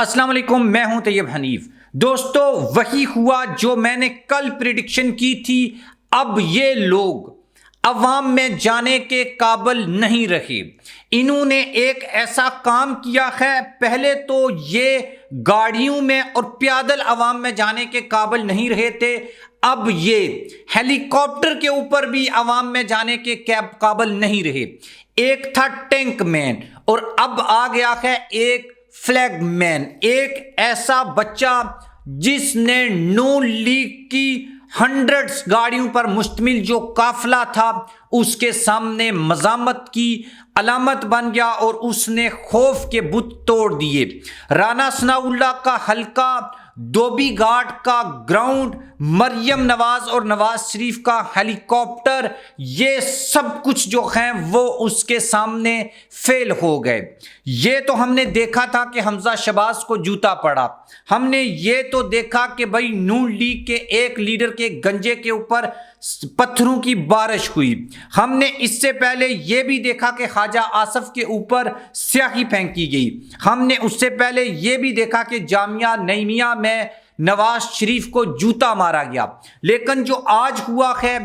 السلام علیکم، میں ہوں طیب حنیف۔ دوستو، وہی ہوا جو میں نے کل پریڈکشن کی تھی۔ اب یہ لوگ عوام میں جانے کے قابل نہیں رہے۔ انہوں نے ایک ایسا کام کیا ہے، پہلے تو یہ گاڑیوں میں اور پیادل عوام میں جانے کے قابل نہیں رہے تھے، اب یہ ہیلی کاپٹر کے اوپر بھی عوام میں جانے کے قابل نہیں رہے۔ ایک تھا ٹینک مین اور اب آ گیا ہے ایک فلیگ مین، ایک ایسا بچہ جس نے نون لیگ کی ہنڈریڈز گاڑیوں پر مشتمل جو قافلہ تھا اس کے سامنے مزاحمت کی علامت بن گیا اور اس نے خوف کے بت توڑ دیے۔ رانا ثناء اللہ کا حلقہ، دھوبی گھاٹ کا گراؤنڈ، مریم نواز اور نواز شریف کا ہیلی کاپٹر، یہ سب کچھ جو ہیں وہ اس کے سامنے فیل ہو گئے۔ یہ تو ہم نے دیکھا تھا کہ حمزہ شہباز کو جوتا پڑا، ہم نے یہ تو دیکھا کہ بھائی نون لیگ کے ایک لیڈر کے گنجے کے اوپر پتھروں کی بارش ہوئی، ہم نے اس سے پہلے یہ بھی دیکھا کہ خواجہ آصف کے اوپر سیاہی پھینکی گئی، ہم نے اس سے پہلے یہ بھی دیکھا کہ جامعہ نعیمیہ میں نواز شریف کو جوتا مارا گیا۔ لیکن جو آج ہوا ہے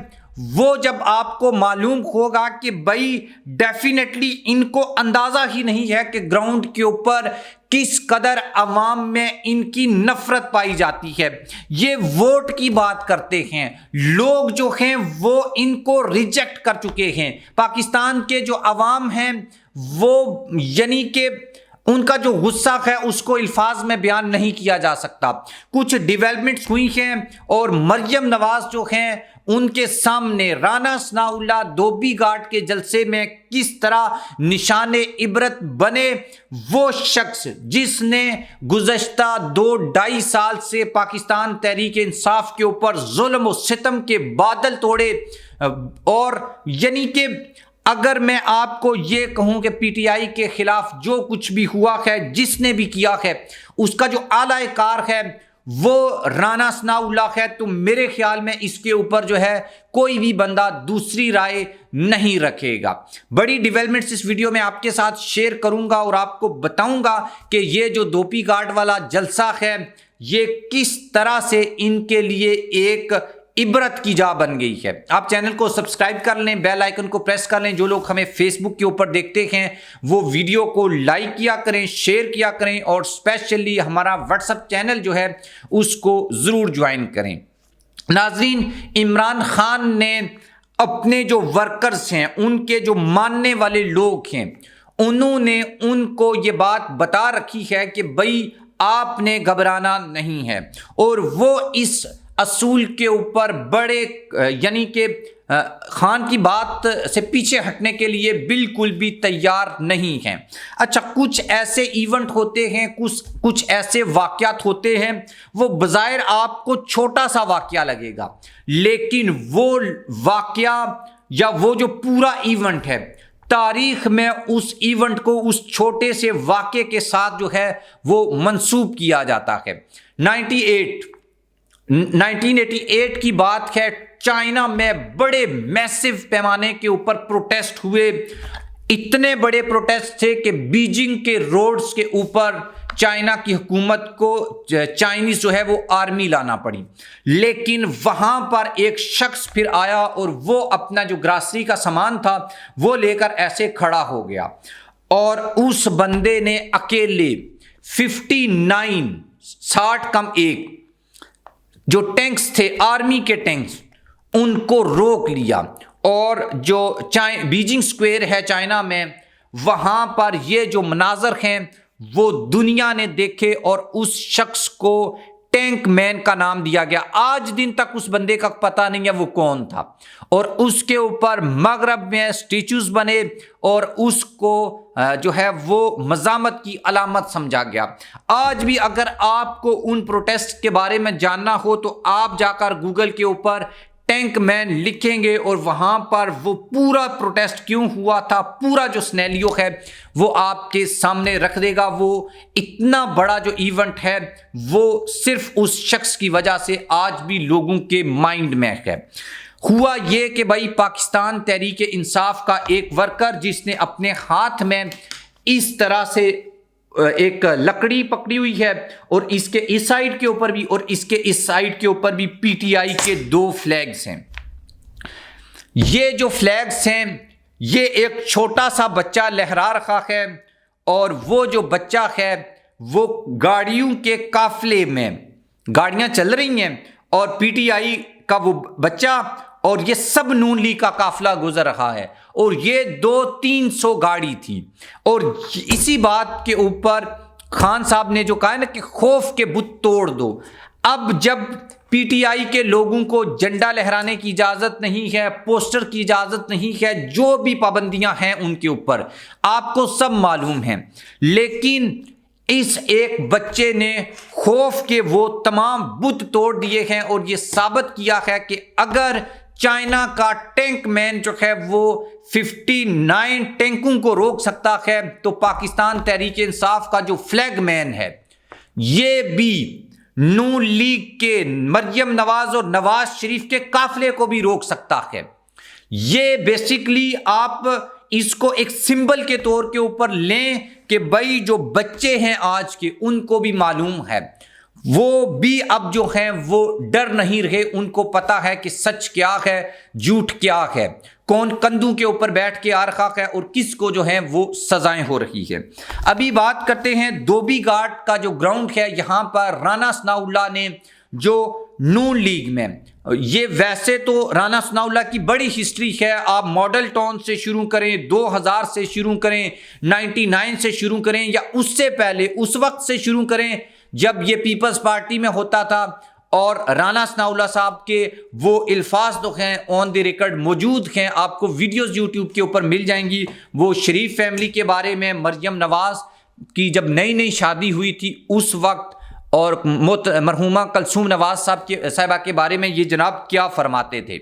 وہ جب آپ کو معلوم ہوگا کہ بھائی ڈیفینیٹلی ان کو اندازہ ہی نہیں ہے کہ گراؤنڈ کے اوپر کس قدر عوام میں ان کی نفرت پائی جاتی ہے۔ یہ ووٹ کی بات کرتے ہیں، لوگ جو ہیں وہ ان کو ریجیکٹ کر چکے ہیں۔ پاکستان کے جو عوام ہیں وہ یعنی کہ ان کا جو غصہ ہے اس کو الفاظ میں بیان نہیں کیا جا سکتا۔ کچھ ڈیولپمنٹس ہوئی ہیں اور مریم نواز جو ہیں ان کے سامنے رانا ثناء اللہ دھوبی گھاٹ کے جلسے میں کس طرح نشان عبرت بنے۔ وہ شخص جس نے گزشتہ 2-2.5 سال سے پاکستان تحریک انصاف کے اوپر ظلم و ستم کے بادل توڑے، اور یعنی کہ اگر میں آپ کو یہ کہوں کہ پی ٹی آئی کے خلاف جو کچھ بھی ہوا ہے، جس نے بھی کیا ہے، اس کا جو اعلی کار ہے وہ رانا ثناء اللہ ہے، تو میرے خیال میں اس کے اوپر جو ہے کوئی بھی بندہ دوسری رائے نہیں رکھے گا۔ بڑی ڈیولپمنٹس اس ویڈیو میں آپ کے ساتھ شیئر کروں گا اور آپ کو بتاؤں گا کہ یہ جو دھوبی گھاٹ والا جلسہ ہے یہ کس طرح سے ان کے لیے ایک عبرت کی جا بن گئی ہے۔ آپ چینل کو سبسکرائب کر لیں، بیل آئیکن کو پریس کر لیں۔ جو لوگ ہمیں فیس بک کے اوپر دیکھتے ہیں وہ ویڈیو کو لائک کیا کریں، شیئر کیا کریں، اور اسپیشلی ہمارا واٹس ایپ چینل جو ہے اس کو ضرور جوائن کریں۔ ناظرین، عمران خان نے اپنے جو ورکرز ہیں، ان کے جو ماننے والے لوگ ہیں، انہوں نے ان کو یہ بات بتا رکھی ہے کہ بھائی آپ نے گھبرانا نہیں ہے، اور وہ اس اصول کے اوپر بڑے یعنی کہ خان کی بات سے پیچھے ہٹنے کے لیے بالکل بھی تیار نہیں ہیں۔ اچھا، کچھ ایسے ایونٹ ہوتے ہیں، کچھ ایسے واقعات ہوتے ہیں، وہ بظاہر آپ کو چھوٹا سا واقعہ لگے گا، لیکن وہ واقعہ یا وہ جو پورا ایونٹ ہے، تاریخ میں اس ایونٹ کو اس چھوٹے سے واقعے کے ساتھ جو ہے وہ منسوب کیا جاتا ہے۔ 1988 کی بات ہے، چائنا میں بڑے میسو پیمانے کے اوپر پروٹیسٹ ہوئے۔ اتنے بڑے پروٹیسٹ تھے کہ بیجنگ کے روڈز کے اوپر چائنا کی حکومت کو چائنیز جو ہے وہ آرمی لانا پڑی، لیکن وہاں پر ایک شخص پھر آیا اور وہ اپنا جو گراسری کا سامان تھا وہ لے کر ایسے کھڑا ہو گیا، اور اس بندے نے اکیلے 59 جو ٹینکس تھے، آرمی کے ٹینکس، ان کو روک لیا، اور جو بیجنگ سکوئر ہے چائنا میں، وہاں پر یہ جو مناظر ہیں وہ دنیا نے دیکھے، اور اس شخص کو ٹینک مین کا نام دیا گیا۔ آج دن تک اس بندے کا پتہ نہیں ہے وہ کون تھا، اور اس کے اوپر مغرب میں سٹیچوز بنے اور اس کو جو ہے وہ مزاحمت کی علامت سمجھا گیا۔ آج بھی اگر آپ کو ان پروٹیسٹ کے بارے میں جاننا ہو تو آپ جا کر گوگل کے اوپر ٹینک مین لکھیں گے اور وہاں پر وہ پورا پروٹیسٹ کیوں ہوا تھا، پورا جو سنیریو ہے وہ آپ کے سامنے رکھ دے گا۔ وہ اتنا بڑا جو ایونٹ ہے وہ صرف اس شخص کی وجہ سے آج بھی لوگوں کے مائنڈ میں ہے۔ ہوا یہ کہ بھائی پاکستان تحریک انصاف کا ایک ورکر جس نے اپنے ہاتھ میں اس طرح سے ایک لکڑی پکڑی ہوئی ہے اور اس کے اس سائڈ کے اوپر بھی اور اس کے اس سائڈ کے اوپر بھی پی ٹی آئی کے 2 فلیگز ہیں۔ یہ جو فلیگز ہیں یہ ایک چھوٹا سا بچہ لہرا رکھا ہے اور وہ جو بچہ ہے وہ گاڑیوں کے قافلے میں، گاڑیاں چل رہی ہیں اور پی ٹی آئی کا وہ بچہ اور یہ سب نون لیگ کا قافلہ گزر رہا ہے اور یہ 200-300 گاڑی تھی۔ اور اسی بات کے اوپر خان صاحب نے جو کہا نا کہ خوف کے بت توڑ دو، اب جب پی ٹی آئی کے لوگوں کو جھنڈا لہرانے کی اجازت نہیں ہے، پوسٹر کی اجازت نہیں ہے، جو بھی پابندیاں ہیں ان کے اوپر آپ کو سب معلوم ہیں، لیکن اس ایک بچے نے خوف کے وہ تمام بت توڑ دیے ہیں اور یہ ثابت کیا ہے کہ اگر چائنا کا ٹینک مین جو ہے وہ 59 ٹینکوں کو روک سکتا ہے تو پاکستان تحریک انصاف کا جو فلیگ مین ہے یہ بھی نون لیگ کے مریم نواز اور نواز شریف کے قافلے کو بھی روک سکتا ہے۔ یہ بیسیکلی آپ اس کو ایک سمبل کے طور کے اوپر لیں کہ بھائی جو بچے ہیں آج کے ان کو بھی معلوم ہے، وہ بھی اب جو ہیں وہ ڈر نہیں رہے، ان کو پتا ہے کہ سچ کیا ہے جھوٹ کیا ہے، کون کندھوں کے اوپر بیٹھ کے آ رہا ہے اور کس کو جو ہے وہ سزائیں ہو رہی ہے۔ ابھی بات کرتے ہیں دھوبی گھاٹ کا جو گراؤنڈ ہے، یہاں پر رانا ثناء اللہ نے جو نون لیگ میں، یہ ویسے تو رانا ثناء اللہ کی بڑی ہسٹری ہے، آپ ماڈل ٹاؤن سے شروع کریں، 2000 سے شروع کریں، 99 سے شروع کریں یا اس سے پہلے اس وقت سے شروع کریں جب یہ پیپلز پارٹی میں ہوتا تھا، اور رانا ثناء اللہ صاحب کے وہ الفاظ تو ہیں آن دی ریکارڈ موجود ہیں، آپ کو ویڈیوز یوٹیوب کے اوپر مل جائیں گی، وہ شریف فیملی کے بارے میں، مریم نواز کی جب نئی نئی شادی ہوئی تھی اس وقت، اور مرحومہ کلثوم نواز صاحبہ کے بارے میں یہ جناب کیا فرماتے تھے۔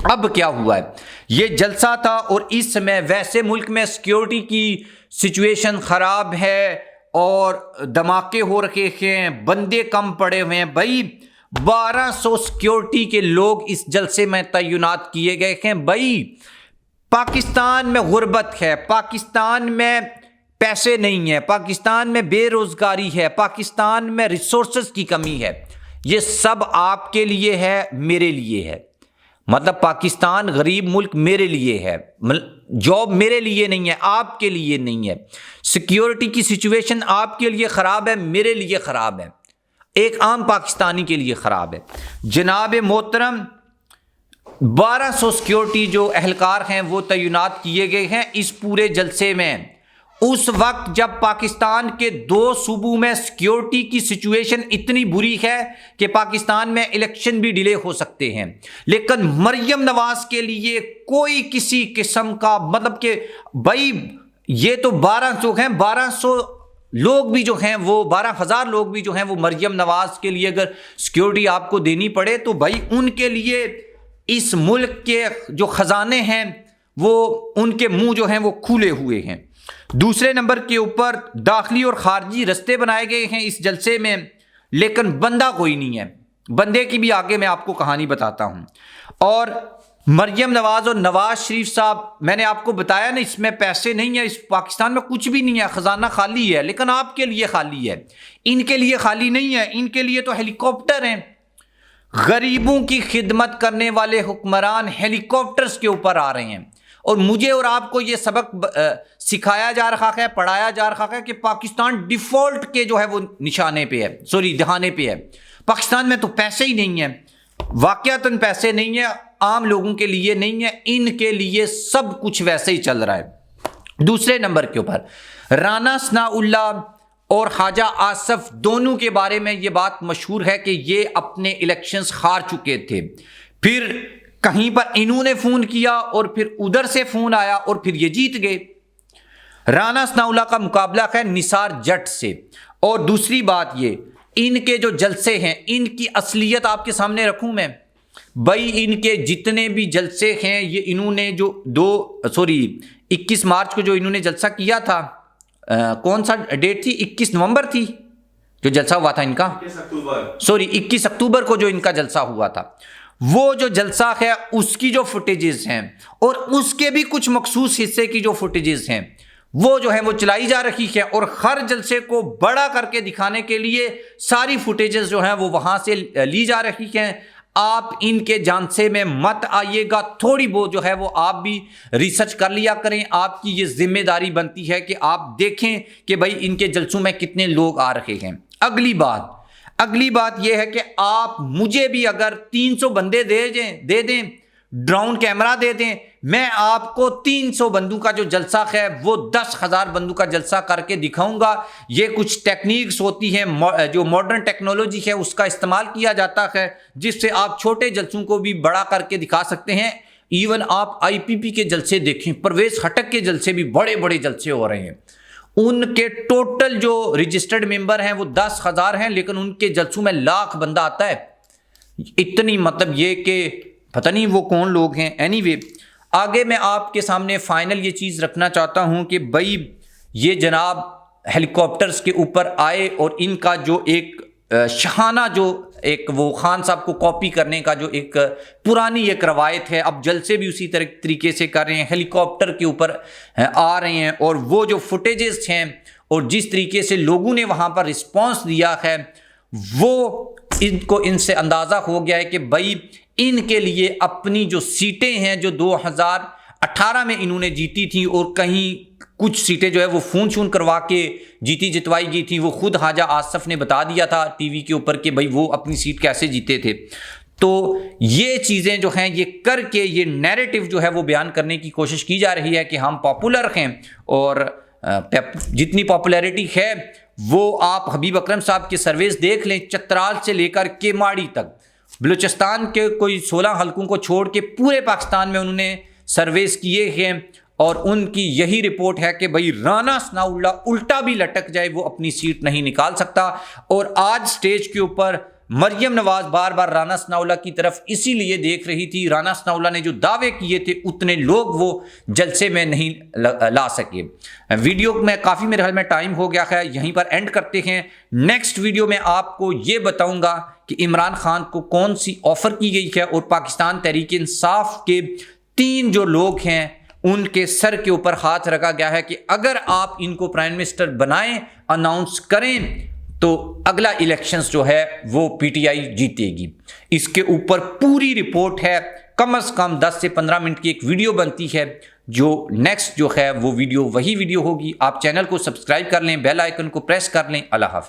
اب کیا ہوا ہے، یہ جلسہ تھا اور اس سمے ویسے ملک میں سیکیورٹی کی سچویشن خراب ہے اور دھماکے ہو رکھے ہیں، بندے کم پڑے ہوئے ہیں، بھائی 1200 سیکیورٹی کے لوگ اس جلسے میں تعینات کیے گئے ہیں۔ بھائی پاکستان میں غربت ہے، پاکستان میں پیسے نہیں ہے، پاکستان میں بے روزگاری ہے، پاکستان میں ریسورسز کی کمی ہے، یہ سب آپ کے لیے ہے، میرے لیے ہے، مطلب پاکستان غریب ملک میرے لیے ہے، جاب میرے لیے نہیں ہے، آپ کے لیے نہیں ہے، سیکیورٹی کی سچویشن آپ کے لیے خراب ہے، میرے لیے خراب ہے، ایک عام پاکستانی کے لیے خراب ہے۔ جناب محترم 1200 سیکیورٹی جو اہلکار ہیں وہ تعینات کیے گئے ہیں اس پورے جلسے میں، اس وقت جب پاکستان کے 2 صوبوں میں سیکیورٹی کی سچویشن اتنی بری ہے کہ پاکستان میں الیکشن بھی ڈیلے ہو سکتے ہیں، لیکن مریم نواز کے لیے کوئی کسی قسم کا مطلب کہ بھائی یہ تو 1200 ہیں، 1200 لوگ بھی جو ہیں وہ 12,000 لوگ بھی جو ہیں وہ مریم نواز کے لیے اگر سیکیورٹی آپ کو دینی پڑے تو بھائی ان کے لیے اس ملک کے جو خزانے ہیں وہ ان کے منہ جو ہیں وہ کھلے ہوئے ہیں۔ دوسرے نمبر کے اوپر داخلی اور خارجی رستے بنائے گئے ہیں اس جلسے میں، لیکن بندہ کوئی نہیں ہے، بندے کی بھی آگے میں آپ کو کہانی بتاتا ہوں۔ اور مریم نواز اور نواز شریف صاحب، میں نے آپ کو بتایا نا اس میں پیسے نہیں ہیں، اس پاکستان میں کچھ بھی نہیں ہے، خزانہ خالی ہے، لیکن آپ کے لیے خالی ہے، ان کے لیے خالی نہیں ہے، ان کے لیے تو ہیلی کاپٹر ہیں، غریبوں کی خدمت کرنے والے حکمران ہیلی کاپٹرز کے اوپر آ رہے ہیں، اور مجھے اور آپ کو یہ سبق سکھایا جا رہا ہے، پڑھایا جا رہا ہے کہ پاکستان ڈیفالٹ کے جو ہے وہ نشانے پہ ہے، دہانے پہ ہے، پاکستان میں تو پیسے ہی نہیں ہیں، واقعتاً پیسے نہیں ہیں، عام لوگوں کے لیے نہیں ہے، ان کے لیے سب کچھ ویسے ہی چل رہا ہے۔ دوسرے نمبر کے اوپر رانا ثناء اللہ اور خواجہ آصف دونوں کے بارے میں یہ بات مشہور ہے کہ یہ اپنے الیکشنز ہار چکے تھے، پھر کہیں پر انہوں نے فون کیا اور پھر ادھر سے فون آیا اور پھر یہ جیت گئے۔ رانا ثناء اللہ کا مقابلہ ہے نثار جٹ سے، اور دوسری بات یہ ان کے جو جلسے ہیں ان کی اصلیت آپ کے سامنے رکھوں میں، بھائی ان کے جتنے بھی جلسے ہیں یہ انہوں نے جو 21 مارچ کو جو انہوں نے جلسہ کیا تھا، کون سا ڈیٹ تھی، 21 نومبر تھی جو جلسہ ہوا تھا ان کا، 21 اکتوبر کو جو ان کا جلسہ ہوا تھا، وہ جو جلسہ ہے اس کی جو فوٹیجز ہیں اور اس کے بھی کچھ مخصوص حصے کی جو فوٹیجز ہیں وہ جو ہے وہ چلائی جا رہی ہے، اور ہر جلسے کو بڑا کر کے دکھانے کے لیے ساری فوٹیجز جو ہیں وہ وہاں سے لی جا رہی ہیں۔ آپ ان کے جانسے میں مت آئیے گا، تھوڑی بہت جو ہے وہ آپ بھی ریسرچ کر لیا کریں۔ آپ کی یہ ذمہ داری بنتی ہے کہ آپ دیکھیں کہ بھائی ان کے جلسوں میں کتنے لوگ آ رہے ہیں۔ اگلی بات یہ ہے کہ آپ مجھے بھی اگر 300 بندے دے دیں، ڈرون کیمرہ دے دیں، میں آپ کو 300 بندوں کا جو جلسہ ہے وہ 10,000 بندوں کا جلسہ کر کے دکھاؤں گا۔ یہ کچھ ٹیکنیکس ہوتی ہیں، جو ماڈرن ٹیکنالوجی ہے اس کا استعمال کیا جاتا ہے، جس سے آپ چھوٹے جلسوں کو بھی بڑا کر کے دکھا سکتے ہیں۔ ایون آپ آئی پی پی کے جلسے دیکھیں، پرویز خٹک کے جلسے بھی بڑے بڑے جلسے ہو رہے ہیں، ان کے ٹوٹل جو رجسٹرڈ ممبر ہیں وہ 10,000 ہیں، لیکن ان کے جلسوں میں لاکھ بندہ آتا ہے۔ اتنی مطلب یہ کہ پتہ نہیں وہ کون لوگ ہیں۔ اینی وے، آگے میں آپ کے سامنے فائنل یہ چیز رکھنا چاہتا ہوں کہ بھائی یہ جناب ہیلی کاپٹرز کے اوپر آئے، اور ان کا جو ایک شہانہ جو ایک وہ خان صاحب کو کاپی کرنے کا جو ایک پرانی ایک روایت ہے، اب جلسے بھی اسی طریقے سے کر رہے ہیں، ہیلی کاپٹر کے اوپر آ رہے ہیں، اور وہ جو فوٹیجز ہیں اور جس طریقے سے لوگوں نے وہاں پر رسپانس دیا ہے، وہ ان سے اندازہ ہو گیا ہے کہ بھائی ان کے لیے اپنی جو سیٹیں ہیں جو 2018 میں انہوں نے جیتی تھیں، اور کہیں کچھ سیٹیں جو ہے وہ فون کروا کے جتوائی گئی تھیں، وہ خود خواجہ آصف نے بتا دیا تھا ٹی وی کے اوپر کہ بھائی وہ اپنی سیٹ کیسے جیتے تھے۔ تو یہ چیزیں جو ہیں یہ کر کے یہ نیریٹو جو ہے وہ بیان کرنے کی کوشش کی جا رہی ہے کہ ہم پاپولر ہیں، اور جتنی پاپولیرٹی ہے وہ آپ حبیب اکرم صاحب کے سرویز دیکھ لیں، چترال سے لے کر کیماڑی تک، بلوچستان کے کوئی 16 حلقوں کو چھوڑ کے پورے پاکستان میں انہوں نے سرویز کیے ہیں، اور ان کی یہی رپورٹ ہے کہ بھائی رانا ثناء اللہ الٹا بھی لٹک جائے وہ اپنی سیٹ نہیں نکال سکتا۔ اور آج سٹیج کے اوپر مریم نواز بار بار رانا ثناء اللہ کی طرف اسی لیے دیکھ رہی تھی، رانا ثناء اللہ نے جو دعوے کیے تھے اتنے لوگ وہ جلسے میں نہیں لا سکے۔ ویڈیو میں کافی میرے خیال میں ٹائم ہو گیا ہے، یہیں پر اینڈ کرتے ہیں۔ نیکسٹ ویڈیو میں آپ کو یہ بتاؤں گا کہ عمران خان کو کون سی آفر کی گئی ہے، اور پاکستان تحریک انصاف کے 3 جو لوگ ہیں ان کے سر کے اوپر ہاتھ رکھا گیا ہے کہ اگر آپ ان کو پرائم منسٹر بنائیں، اناؤنس کریں، تو اگلا الیکشنز جو ہے وہ پی ٹی آئی جیتے گی۔ اس کے اوپر پوری رپورٹ ہے، کم از کم 10 سے 15 منٹ کی ایک ویڈیو بنتی ہے، جو نیکسٹ جو ہے وہ ویڈیو وہی ویڈیو ہوگی۔ آپ چینل کو سبسکرائب کر لیں، بیل آئیکن کو پریس کر لیں۔ اللہ حافظ۔